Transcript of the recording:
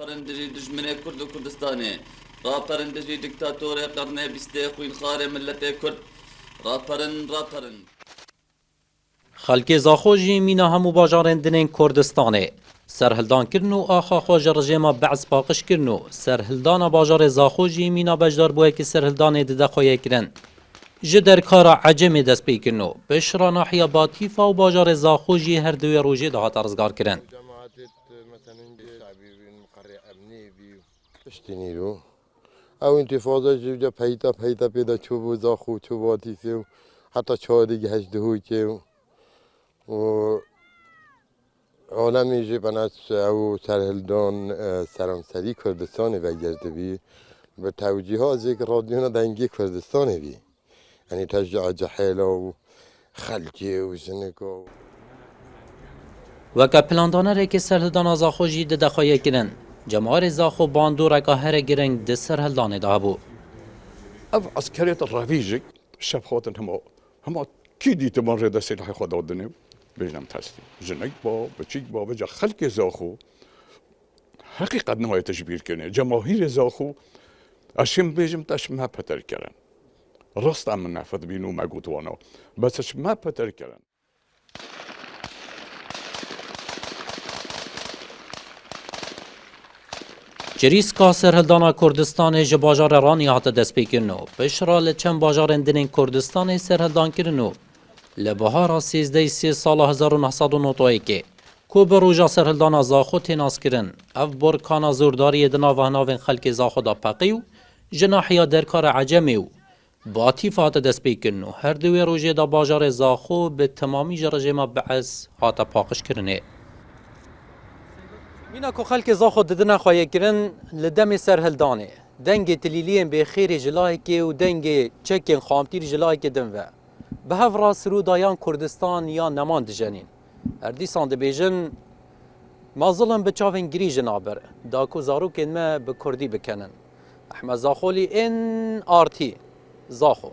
راپرندجی دجمنه کرد و کردستانه راپرندجی دیکتاتور قرنه بیسته خوین خار ملت کرد راپرن خلک زاخوجی مینا همو باجارن دنین کردستانه سرهلدان کرنو آخا خوش رژیما بعض پاقش کرنو سرهلدان باجار زاخوجی مینا بجدار بوه که سرهلدان دده خواه کرن جدر کارا عجم دست پی کرنو بشرا ناحیه باطیفا و باجار زاخوجی هر دوی روژه ده هات ارزگار کرن او انتفاضه جوجا پیدا پیدا چوبو زاخو چوباتی سیو حتی چهارگی هجده هوی که و عالمی جبنات او سرهلدان سرانسری کردستان و گردبی به توجیه ذکر رادیونا دنگی کردستان بی یعنی تشجع جحیلا و خلجی و سنکا وکا پلاندانه که سرهلدان زاخوجی ده خواه کرن جمهور زاخو باندو رکا هر گرنگ ده سرهلدان ده بو اف عسكرية الرافيجك شاف خاطر هما كيدي تمر هذا السلاح خدا الدنيا بيجنم تحسي جنك با بچيك با بجا خلق زاخو حقيقة نهاية تجبير كنه جماهير زاخو اشم بيجم تاش ما بتر كرن راست من نفذ بينو ما قلت وانا بس اش ما بتر كرن جریسکا سرهلدانا کردستان ج باجار رانی هات دست پیکرنو پشرا لچن باجارن دنین کردستان سرهلدان کرنو لبهارا 13 سال 1991 کو بروجا سرهلدانا زاخو تناس کرن اف برکانا زورداری دنا وهناوین خلک زاخو دا پقیو جناحیا درکار عجمیو باتی فات دست پیکرنو هر دوی روژه دا باجار زاخو به تمامی جرجما بعث هات پاقش کرنه مینا کو خلک زاخو ددنا خواه کرن لدم سرهلدانه دنگ تلیلین به خیر جلای که و دنگ چکن خامتیر جلای که دن و به هفرا سرو دایان کردستان یا نمان دجنین اردیسان دبیجن مازلن بچاوین گری جنابر داکو زاروکن ما به کردی بکنن احمد زاخولی ان آرتی زاخو